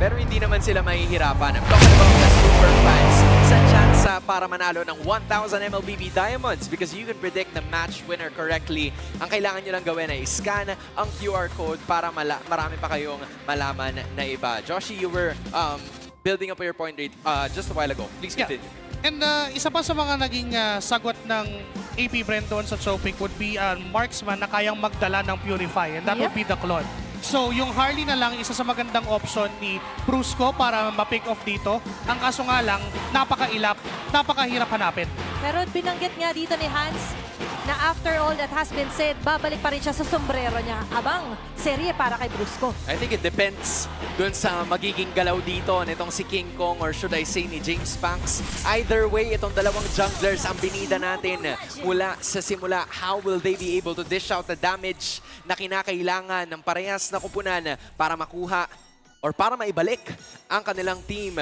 pero hindi naman sila mahihirapan. I'm talking about the super fans sa chance para manalo ng 1,000 MLBB Diamonds because you can predict the match winner correctly. Ang kailangan nyo lang gawin ay scan ang QR code para marami pa kayong malaman na iba. Joshi, you were building up your point rate just a while ago. Please continue. And isa pa sa mga naging sagot ng AP BREN doon sa Chopic would be marksman na kayang magdala ng Purify, and that would be the Claude. So yung Harley na lang, isa sa magandang option ni Brusco para ma-pick off dito. Ang kaso nga lang, napakailap, napakahirap hanapin. Pero binanggit nga dito ni Hans na after all that has been said, babalik pa rin siya sa sombrero niya. Abang serye para kay Brusco. I think it depends dun sa magiging galaw dito nitong si King Kong or should I say ni James Panks. Either way, itong dalawang junglers ang binida natin mula sa simula. How will they be able to dish out the damage na kinakailangan ng parehas na kupunan para makuha or para maibalik ang kanilang team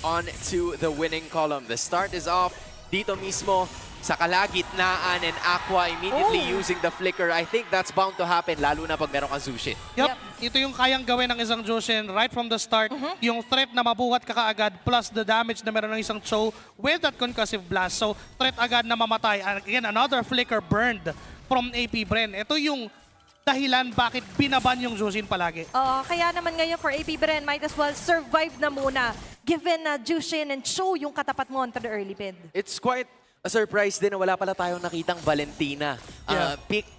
on to the winning column. The start is off dito mismo sa kalagitnaan and Aqua immediately using the flicker. I think that's bound to happen lalo na pag meron kang Zushin. Yep. Ito yung kayang gawin ng isang Jushin right from the start. Yung threat na mabuhat ka kaagad plus the damage na meron ng isang Cho with that concussive blast. So threat agad na mamatay. And again, another flicker burned from AP BREN. Ito yung dahilan bakit binaban yung Jushin palagi. Kaya naman ngayon for AP BREN, might as well survive na muna given na Jushin and Cho yung katapat mo onto the early bid. It's quite a surprise din na wala pala tayong nakitang Valentina. Picked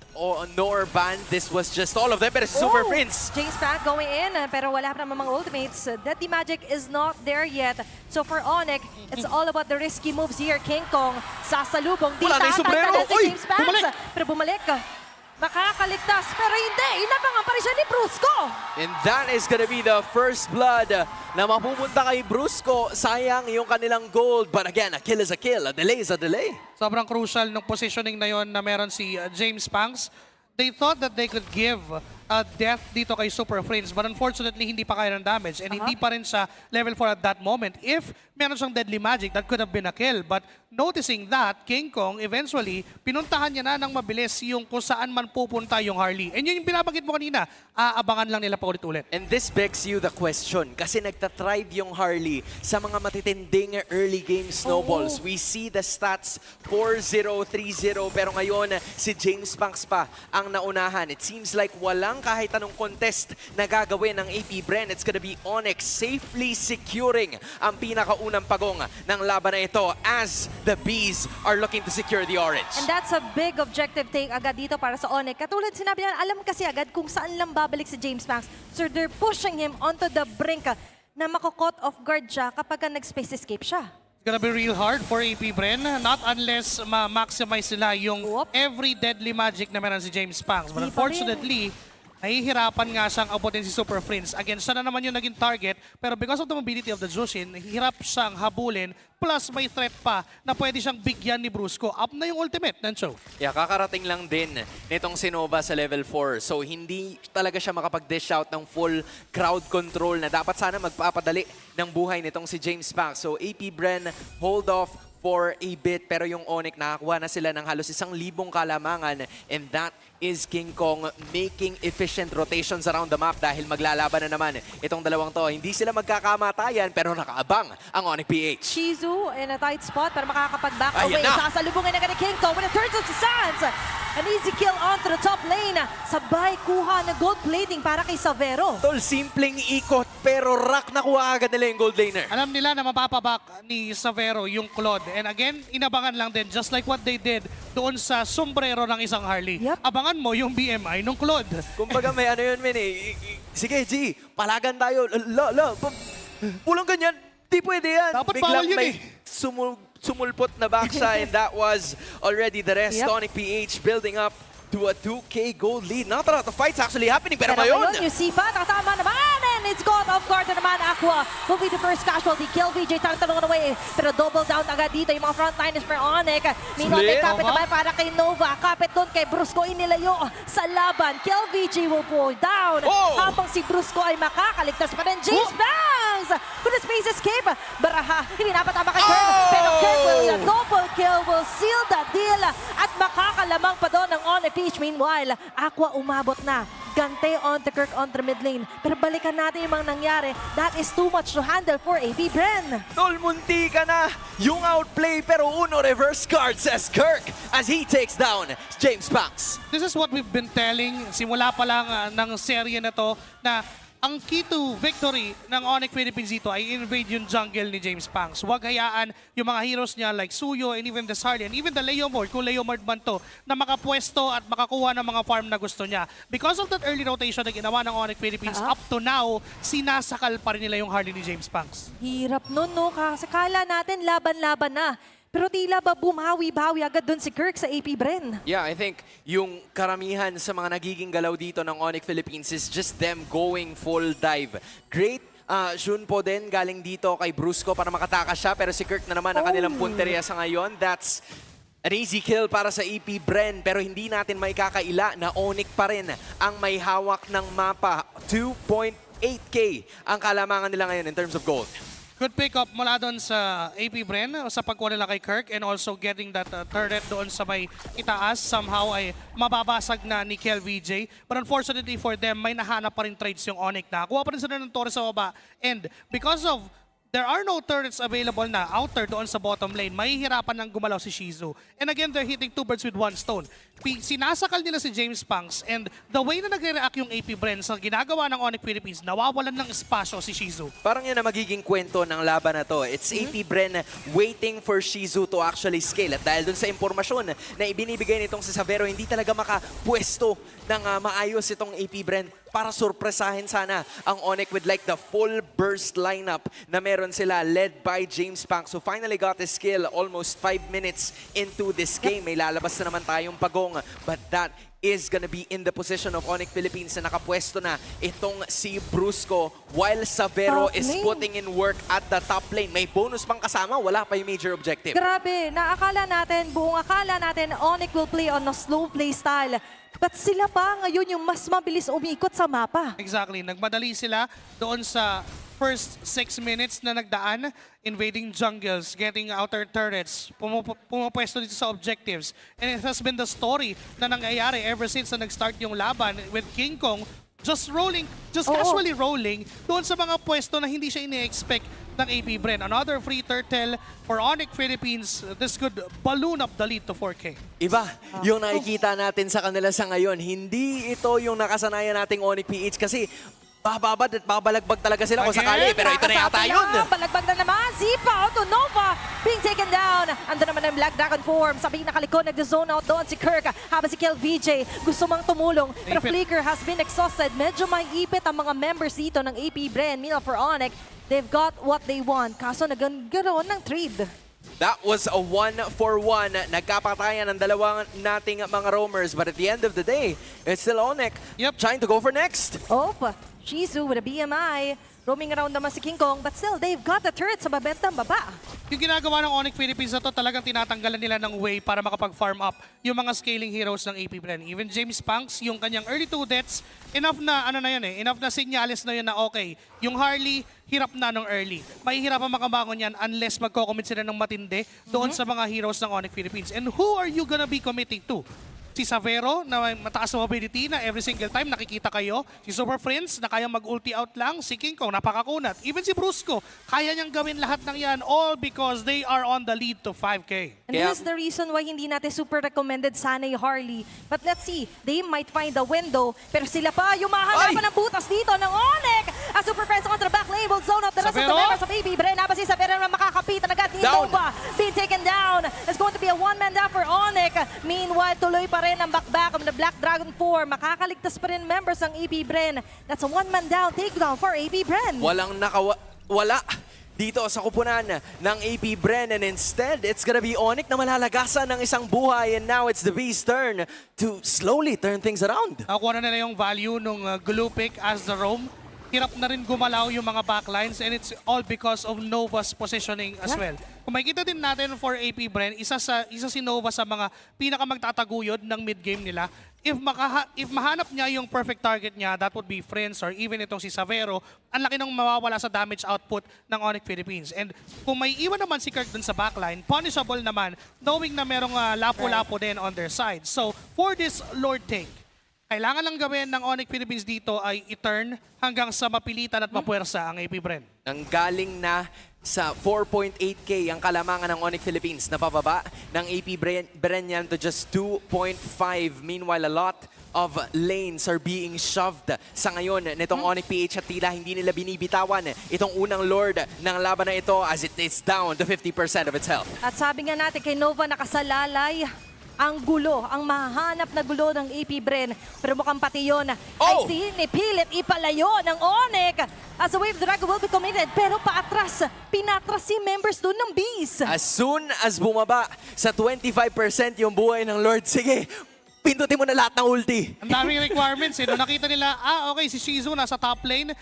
nor banned. This was just all of them, pero Super Prince. James Pack going in, pero wala pa naman mga ultimates. Deadly Magic is not there yet. So for ONIC, it's all about the risky moves here. King Kong, sasalubong. Wala na yung sombrero. Si James Pack. Pero bumalik. Makakaligtas, pero hindi. Inabangan pa rin siya ni Brusco. And that is gonna be the first blood na mapupunta kay Brusco. Sayang yung kanilang gold. But again, a kill is a kill. A delay is a delay. Sobrang crucial ng positioning na yon na meron si James Panks. They thought that they could give death dito kay Super Prince, but unfortunately, hindi pa kaya ng damage and hindi pa rin siya level 4 at that moment. If meron siyang Deadly Magic, that could have been a kill. But noticing that, King Kong eventually, pinuntahan niya na ng mabilis yung kung saan man pupunta yung Harley. And yun yung binabanggit mo kanina, aabangan lang nila pa ulit-ulit. And this begs you the question, kasi nagtatrive yung Harley sa mga matitinding early game snowballs. We see the stats 4-0, 3-0, pero ngayon si James Panks pa ang naunahan. It seems like walang kahit anong contest na gagawin ng AP BREN. It's gonna be ONIC safely securing ang pinakaunang pagong ng laban na ito as the Bees are looking to secure the orange. And that's a big objective take agad dito para sa ONIC. Katulad sinabi niya, alam kasi agad kung saan lang babalik si James Panks. So they're pushing him onto the brink na mako-caught off guard siya kapag nag-space escape siya. It's gonna be real hard for AP BREN, not unless ma-maximize nila yung every Deadly Magic na meron si James Panks. But unfortunately, nahihirapan nga siyang abutin si Super Prince. Again, siya na naman yung naging target, pero because of the mobility of the Jushin, hirap siyang habulin, plus may threat pa na pwede siyang bigyan ni Brusco. Up na yung ultimate ng Cho. Yeah, kakarating lang din nitong Sinova sa level 4. So hindi talaga siya makapag-dish out ng full crowd control na dapat sana magpapadali ng buhay nitong si James Panks. So AP BREN, hold off for a bit, pero yung ONIC nakakuha na sila ng halos 1,000 kalamangan, and that is King Kong making efficient rotations around the map dahil maglalaban na naman itong dalawang to. Hindi sila magkakamatayan pero nakaabang ang ONIC PH. Shizu in a tight spot para makakapag-back away. Ayan na. Sasalubungin agad ni King Kong when it turns to Sands. An easy kill onto the top lane. Sabay kuha ng gold plating para kay Savero. Tol, simpleng ikot pero rock na kuha agad nila yung gold laner. Alam nila na mapapaback ni Savero yung Claude. And again, inabangan lang din, just like what they did doon sa sombrero ng isang Harley. Abangan mo yung BMI ng Claude. Kumbaga may ano yun, men eh. Sige, G, palagan tayo. Pulang ganyan, di pwede yan. Dapat biglang bawal yun may sumulpot na back siya and that was already the rest. ONIC PH building up to a 2K gold lead. Not a lot of fights actually happening, pero ngayon yung sipa, nakatama naman, and it's caught off guard na naman. Aqua will be the first casualty. Kill VJ, tanong away, pero double down agad dito yung mga frontliners for ONIC. Meanwhile, may kapit naman para kay Nova. Kapit doon kay Brusco, inilayo sa laban. Kill VJ will go down. Habang si Brusco ay makakaligtas pa rin. James Bangs with a space escape. Baraha, hindi napatama kay Kirk, pero Kirk will double kill, will seal the deal, at makakalamang pa doon ng ONIC. Meanwhile, Aqua umabot na. gigante on the Kirk on the mid lane. Pero balikan natin yung mga nangyari. That is too much to handle for AB BREN. Tol, munti ka na yung outplay pero uno reverse card says Kirk as he takes down James Banks. This is what we've been telling simula pa lang ng serye na to na ang key to victory ng ONIC Philippines dito ay invade yung jungle ni James Banks. Huwag hayaan yung mga heroes niya like Suyo and even the Sarli and even the Leomord, kung Leomord man to, na makapwesto at makakuha ng mga farm na gusto niya. Because of that early rotation na ginawa ng ONIC Philippines, up to now, sinasakal pa rin nila yung Harley ni James Banks. Hirap nun, no? Kasi kala natin laban-laban na. Pero tila ba bumawi-bawi agad dun si Kirk sa AP BREN? Yeah, I think yung karamihan sa mga nagiging galaw dito ng ONIC Philippines is just them going full dive. Great Shun po din galing dito kay Brusco para makatakas siya pero si Kirk na naman ang kanilang punteriya sa ngayon. That's an easy kill para sa AP BREN pero hindi natin may kakaila na ONIC pa rin ang may hawak ng mapa. 2.8k ang kalamangan nila ngayon in terms of gold. Good pick up mula doon sa AP BREN sa pagkuha nila kay Kirk and also getting that turret doon sa may itaas. Somehow ay mababasag na ni KelVJ. But unfortunately for them, may nahanap pa rin trades yung ONIC na. Kuha pa rin sila ng torre sa baba. And because of there are no turrets available na outer doon sa bottom lane, mahihirapan ng gumalaw si Shizu. And again, they're hitting two birds with one stone. Sinasakal nila si James Banks and the way na nagre-react yung AP BREN sa ginagawa ng ONIC Philippines, nawawalan ng espasyo si Shizu. Parang yun na magiging kwento ng laban na to. It's AP BREN waiting for Shizu to actually scale. At dahil dun sa impormasyon na ibinibigay nitong si Savero, hindi talaga makapwesto ng maayos itong AP BREN para surpresahin sana ang ONIC with like the full burst lineup na meron sila led by James Banks who finally got his kill almost 5 minutes into this game. May lalabas na naman tayong pagong but that is gonna be in the position of ONIC Philippines na nakapwesto na itong si Brusco while Savero is putting in work at the top lane. May bonus pang kasama, wala pa yung major objective. Grabe, buong akala natin ONIC will play on a slow play style. But sila pa ngayon yung mas mabilis umikot sa mapa. Exactly. Nagmadali sila doon sa first 6 minutes na nagdaan, invading jungles, getting outer turrets, pumapwesto dito sa objectives. And it has been the story na nangyayari ever since na nag-start yung laban with King Kong just casually rolling doon sa mga pwesto na hindi siya ini-expect ng AP BREN. Another free turtle for ONIC Philippines. This could balloon up the lead to 4K. Iba yung nakikita natin sa kanila sa ngayon. Hindi ito yung nakasanayan nating ONIC PH kasi bababad at babalagbag talaga sila kung sakali. Pero ito na yata yun. Balagbag na naman. Zipa to Nova being taken down. Ando naman ang Black Dragon form. Sabi nakalikod, nag-zone out doon si Kirk. Habang si KelVJ gusto mang tumulong. Pero Flicker has been exhausted. Medyo may ipit ang mga members dito ng AP BREN. Meanwhile for ONIC, they've got what they want. Kaso nagkaroon ng trade. That was a 1-for-1. Nagkapatayan ng dalawang nating mga roamers. But at the end of the day, it's still ONIC trying to go for next. Shizu with a BMI. Roaming around naman si King Kong, but still, they've got the turret sa babentang baba. Yung ginagawa ng ONIC Philippines na to, talagang tinatanggalan nila ng way para makapag-farm up yung mga scaling heroes ng AP BREN. Even James Banks, yung kanyang early 2 deaths, enough na, enough na senyales na yun na okay. Yung Harley, hirap na nung early. Mahihirapan makabangon yan unless magko-commit sila ng matindi doon sa mga heroes ng ONIC Philippines. And who are you gonna be committing to? Si Savero na may mataas na mobility na every single time nakikita kayo. Si Super Friends na kaya mag-ulti out lang. Si King Kong napakakunat. Even si Brusco, kaya niyang gawin lahat ng yan all because they are on the lead to 5K. And this is the reason why hindi natin super recommended sana yung Harley. But let's see, they might find a window. Pero sila pa yung mahanapan ng butas dito ng ONIC. As Super Friends on the back lane will zone up the rest of the members of AP BREN. Habang si Savero na makakapitan agad ni Nova being taken down. It's going to be a one-man down for ONIC. Meanwhile, tuloy pa rin ang back of the Black Dragon 4. Makakaligtas pa rin members ng AP BREN. That's a one-man down takedown for AP BREN. Wala dito sa kupunan ng AP BREN and instead, it's gonna be ONIC na malalagasan ng isang buhay and now it's the B's turn to slowly turn things around. Nakuha na nila yung value nung glue pick as the roam. Hirap na rin gumalaw yung mga backlines and it's all because of Nova's positioning as well. Kung makikita din natin for AP BREN, isa si Nova sa mga pinakamagtataguyod ng mid-game nila. If mahanap niya yung perfect target niya, that would be Friends or even itong si Savero, ang laki nang mawawala sa damage output ng ONIC Philippines. And kung may iwan naman si Kirk dun sa backline, punishable naman, knowing na merong lapo-lapo din on their side. So for this Lord take, Kailangan lang gawin ng ONIC Philippines dito ay i-turn hanggang sa mapilitan at mapuwersa ang AP BREN. Ang galing na sa 4.8K ang kalamangan ng ONIC Philippines. Napababa ng AP BREN yan to just 2.5. Meanwhile, a lot of lanes are being shoved sa ngayon nitong ONIC PH at tila hindi nila binibitawan itong unang Lord ng laban na ito as it is down to 50% of its health. At sabi nga natin kay Nova nakasalalay ang gulo, ang mahanap na gulo ng AP BREN. Pero mukhang pati yun ay sinipilit ipalayo ng ONIC as the Wave Dragon will be committed. Pero paatras, pinatras si members doon ng Beast. As soon as bumaba sa 25% yung buhay ng Lord, sige, pindutin mo na lahat ng ulti. Ang daming requirements eh. Nung nakita nila, okay, si Shizu nasa top lane,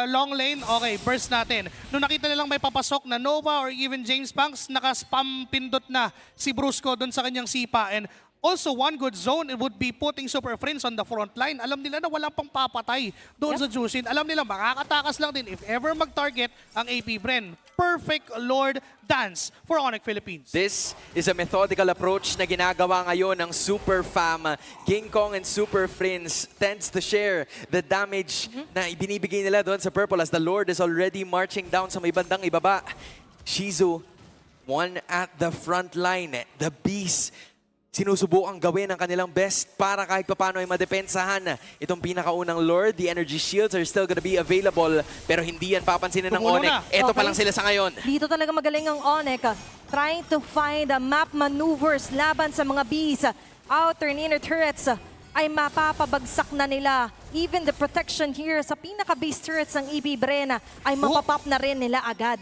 long lane, okay, burst natin. Nung nakita nilang may papasok na Nova or even James Banks, naka-spam pindot na si Brusco doon sa kanyang sipa. And also, one good zone, it would be putting Super Friends on the front line. Alam nila na wala pang papatay doon sa Jushin. Alam nila, makakatakas lang din if ever mag-target ang AP BREN. Perfect Lord dance for ONIC Philippines. This is a methodical approach na ginagawa ngayon ng Super Fam. King Kong and Super Friends tends to share the damage na ibinibigay nila doon sa Purple as the Lord is already marching down sa may bandang ibaba. Shizu, one at the front line. The Beast, sinusubukang gawin ang kanilang best para kahit paano ay madepensahan itong pinakaunang Lord. The energy shields are still gonna be available pero hindi yan papansinin ng ONIC. Ito pa lang sila sa ngayon. Dito talaga magaling ang ONIC. Trying to find map maneuvers laban sa mga Bees. Outer and inner turrets ay mapapabagsak na nila. Even the protection here sa pinaka-base turrets ng AP BREN ay mapapop na rin nila agad.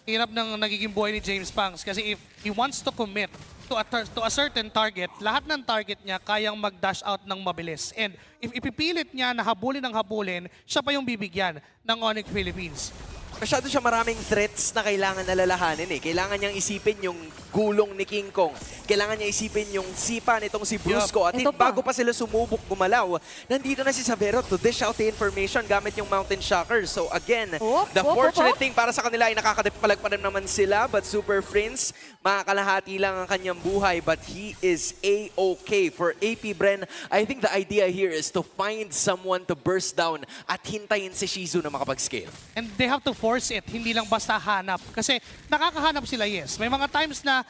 Hirap ng nagiging buhay ni James Banks kasi if he wants to commit to a certain target, lahat ng target niya kayang mag-dash out ng mabilis. And if ipipilit niya na habulin ng habulin, siya pa yung bibigyan ng ONIC Philippines. Masyado siya maraming threats na kailangan alalahanin eh. Kailangan niyang isipin yung gulong ni King Kong. Kailangan niya isipin yung sipa nitong si Brusco. At bago pa sila sumubok gumalaw, nandito na si Savero to dish out the information gamit yung Mountain Shocker. So again, the fortunate thing para sa kanila ay nakakadipalag pa rin naman sila. But Super Friends, makakalahati lang ang kanyang buhay. But he is A-okay. For AP BREN, I think the idea here is to find someone to burst down at hintayin si Shizu na makapag-scale. And they have to force it, hindi lang basta hanap. Kasi nakakahanap sila, yes. May mga times na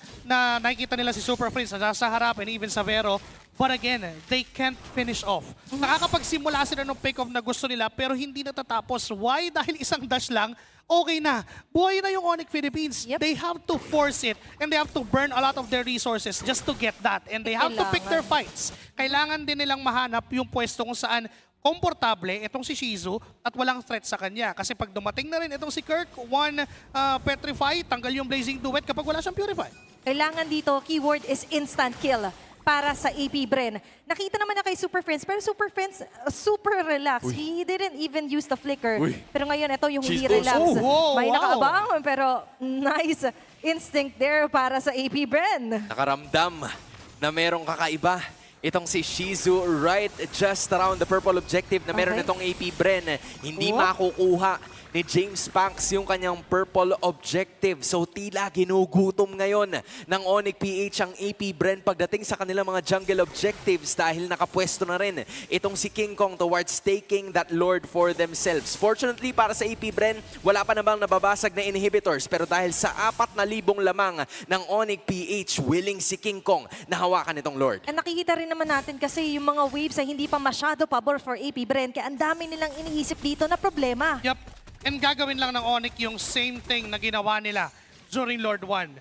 nakikita nila si Super Friends na nasa harap and even Savero, but again, they can't finish off. Nakakapagsimula sila ng pick-off na gusto nila pero hindi natatapos. Why? Dahil isang dash lang, okay na. Buhay na yung ONIC Philippines. They have to force it and they have to burn a lot of their resources just to get that. And they have to pick their fights. Kailangan din nilang mahanap yung pwesto kung saan komportable itong si Shizu at walang threat sa kanya. Kasi pag dumating na rin itong si Kirk, Petrify, tanggal yung Blazing Duet kapag wala siyang Purify. Kailangan dito, keyword is instant kill para sa AP BREN. Nakita naman na kay Super Friends, pero Super Friends, super relaxed. He didn't even use the flicker. Pero ngayon, ito yung hindi relax. May nakaabang, pero nice instinct there para sa AP BREN. Nakaramdam na merong kakaiba. Itong si Shizu right just around the purple objective na meron itong AP BREN. Hindi makukuha ni James Banks yung kanyang purple objective. So tila ginugutom ngayon ng ONIC PH ang AP BREN pagdating sa kanilang mga jungle objectives dahil nakapwesto na rin itong si King Kong towards taking that Lord for themselves. Fortunately para sa AP BREN, wala pa namang nababasag na inhibitors pero dahil sa 4,000 lamang ng ONIC PH, willing si King Kong na hawakan itong Lord. And nakikita rin naman natin kasi yung mga waves ay hindi pa masyado pabor for AP BREN kaya ang dami nilang iniisip dito na problema. And gagawin lang ng ONIC yung same thing na ginawa nila during Lord 1.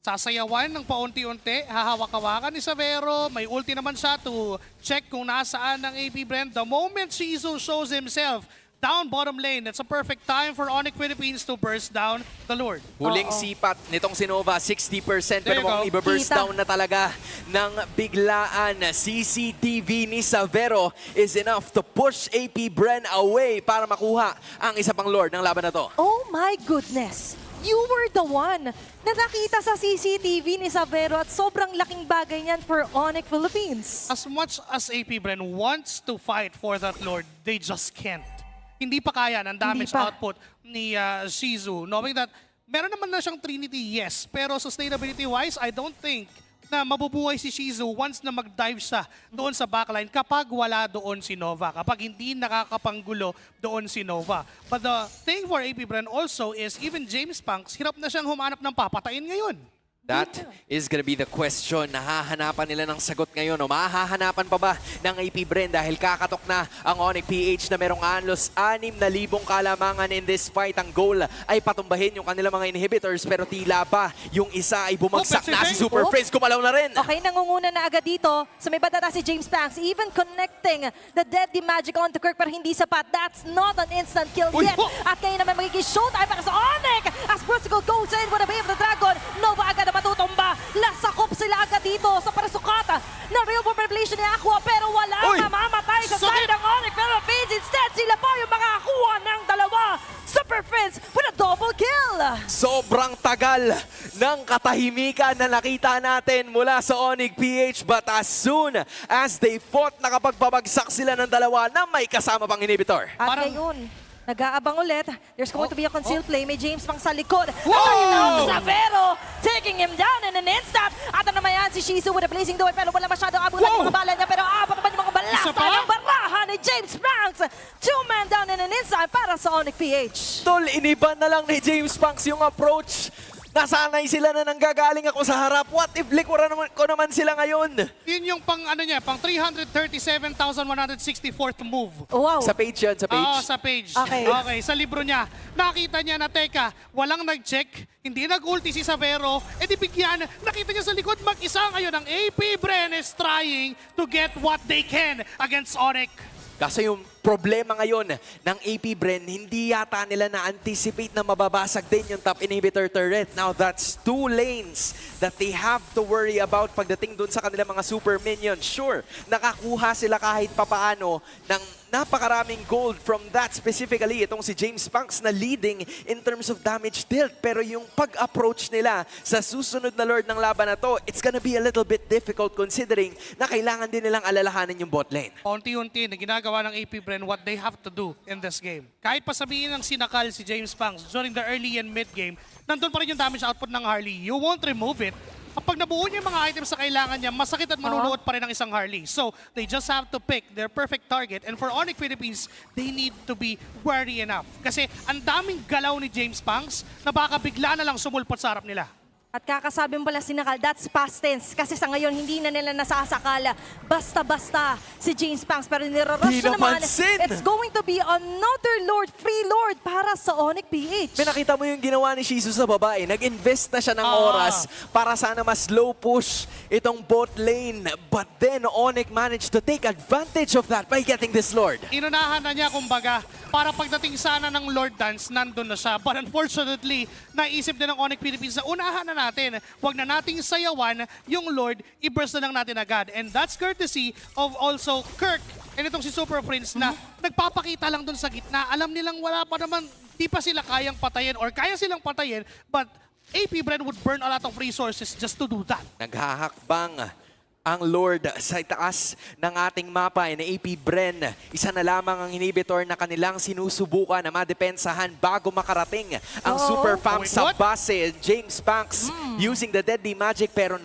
Sasayawan ng paunti-unti, hahawak-hawakan ni Savero, may ulti naman siya to check kung nasaan ng AP BREN. The moment Shizu shows himself down bottom lane, it's a perfect time for ONIC Philippines to burst down the Lord. Huling sipat nitong si Nova, 60%. Pero kung i-burst down na talaga ng biglaan, CCTV ni Savero is enough to push AP BREN away para makuha ang isa pang Lord ng laban na to. Oh my goodness! You were the one na nakita sa CCTV ni Savero at sobrang laking bagay niyan for ONIC Philippines. As much as AP BREN wants to fight for that Lord, they just can't. Hindi pa kaya ng damage output ni Shizu. Knowing that meron naman na siyang Trinity, yes. Pero sustainability-wise, I don't think na mabubuhay si Shizu once na mag-dive siya doon sa backline kapag wala doon si Nova, kapag hindi nakakapanggulo doon si Nova. But the thing for AP BREN also is even James Punks, hirap na siyang humanap ng papatayin ngayon. That is gonna be the question. Nahahanapan nila ng sagot ngayon. O mahahanapan pa ba ng AP BREN dahil kakatok na ang ONIC PH na merong anlos 6,000 kalamangan in this fight. Ang goal ay patumbahin yung kanilang mga inhibitors pero tila ba yung isa ay bumagsak na si Super Friends. Kumalaw na rin. Okay, nangunguna na agad dito. Sa may banda si James Banks, even connecting the deadly magic onto Kirk pero hindi sapat. That's not an instant kill yet. At ngayon naman magiging showtime para sa ONIC as Brusical goes in with a Wave of the Dragon. Nova agad matutumba. Lasakop sila agad dito sa parasukata na real world revelation ni Aqua pero wala mamamatay sa side ng ONIC Philippines. Instead, sila pa yung makakakuha ng dalawa. Super Friends with a double kill. Sobrang tagal ng katahimikan na nakita natin mula sa ONIC PH but as soon as they fought, nakapagbabagsak sila ng dalawa na may kasama pang inhibitor. At ngayon, nag-aabang ulit. There's going to be a concealed play. May James pang sa likod. Wow! Savero taking him down in an instant. At ano naman yan si Shizu with a blazing door pero wala masyadong abutan yung mga bala niya pero abot naman yung mga balasa ng baraha ni James Banks. 2-man down in an instant para sa ONIC PH. Tol, iniba na lang ni James Punks yung approach. Nasanay sila na nanggagaling ako sa harap. What if likuran ko naman sila ngayon? Yun yung pang ano niya, pang 337,164th move. Oh, wow. Sa page yan, sa page. Oo, sa page. Okay. Okay, sa libro niya. Nakita niya na, teka, walang nag-check, hindi nag-ulti si Savero, edi bigyan, nakita niya sa likod mag-isa ngayon. Ang AP BREN is trying to get what they can against ONIC. Kasi yung problema ngayon ng AP BREN, hindi yata nila na-anticipate na mababasag din yung top inhibitor turret. Now that's 2 lanes that they have to worry about pagdating dun sa kanilang mga super minions. Sure, nakakuha sila kahit papaano ng napakaraming gold from that specifically. Itong si James Punks na leading in terms of damage dealt. Pero yung pag-approach nila sa susunod na Lord ng laban na to, it's gonna be a little bit difficult considering na kailangan din nilang alalahanin yung bot lane. Unti-unti na ginagawa ng AP BREN what they have to do in this game. Kahit pa sabihin ng sinakal si James Punks during the early and mid game, nandun pa rin yung damage output ng Harley. You won't remove it. Kapag nabuo niya yung mga items sa kailangan niya, masakit at manunuot pa rin ang isang Harley. So, they just have to pick their perfect target. And for ONIC Philippines, they need to be wary enough. Kasi ang daming galaw ni James Punks na baka bigla na lang sumulpot sa harap nila. At kakasabi mo pala sinakal, that's past tense. Kasi sa ngayon, hindi na nila nasasakal basta-basta si James Punks. Pero nirarush na naman, it's going to be another Lord, free Lord para sa ONIC PH. May nakita mo yung ginawa ni Shizu sa babae. Nag-invest na siya ng oras para sana mas slow push itong bot lane. But then ONIC managed to take advantage of that by getting this Lord. Inunahan na niya, kumbaga, para pagdating sana ng Lord Dance, nandun na siya. But unfortunately, naisip din ng ONIC Philippines na unahan na natin. Huwag na nating sayawan yung Lord, i-burst na lang natin agad. And that's courtesy of also Kirk and itong si Super Prince na nagpapakita lang dun sa gitna. Alam nilang wala pa naman, di pa sila kayang patayin or kaya silang patayin, but AP BREN would burn a lot of resources just to do that. Naghahakbang ang Lord sa itaas ng ating mapa na AP BREN. Isa na lamang ang inhibitor na kanilang sinusubukan na madepensahan bago makarating ang super fam sa base. James Punks using the deadly magic pero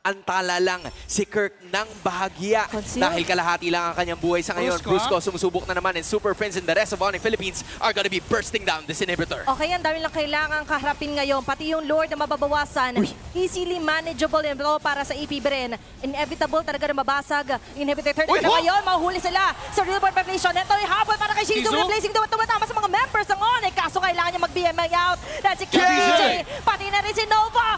antala lang si Kirk ng bahagya. Dahil kalahati lang ang kanyang buhay sa ngayon. Brusco sumusubok na naman and Super Friends and the rest of ONIC Philippines are gonna be bursting down this inhibitor. Okay, ang dami lang kailangan kaharapin ngayon. Pati yung Lord na mababawasan. Easily manageable and raw para sa AP BREN. Inevitable talaga na mabasag. Inhibitor 30 na ngayon. Mahuhuli sila sa real world preparation. Ito ay habol para kay Shizu. Replacing doon tumatama sa mga members ng ONIC. Kaso kailangan niya mag-BMI out. That's si KJ. Pati na rin si Nova.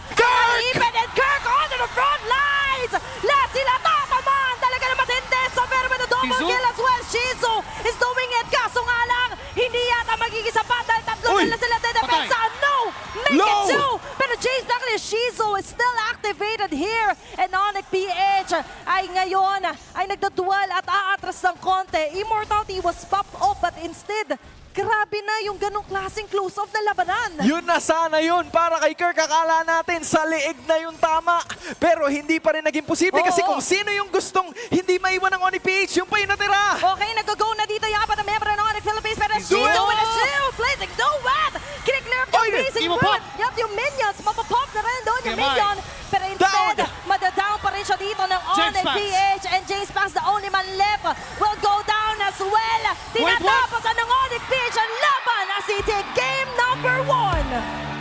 Even and Kirk onto the front lines! Let sila tatamaan! Talaga na matindi! Savero with a double kill as well. Shizu is doing it. Kaso nga lang, hindi yata magiging sapat dahil tatlo na sila dedepensa. No! Make it two! Pero Jace Dunkley, Shizu is still activated here. And ONIC PH ay ngayon ay nagdadual at aatras ng konti. Immortality was popped off but instead, grabe na yung ganong klaseng close-off na labanan. Yun na sana yun para kay Kirk. Akala natin sa liig na yung tama. Pero hindi pa rin naging posible kasi kung sino yung gustong hindi maiwan ng ONIC PH, yung pa yung natira. Okay, nag-go na dito yung apat na member ng ONIC Philippines. Pero Shizu with a shield, placing no wet. Kiniklear yung basic run. Yup, yung minions, mapapop na rin doon yung minion. Pero instead, madadown Tinatapos ng ONIC Beach ang laban as iti game number 1.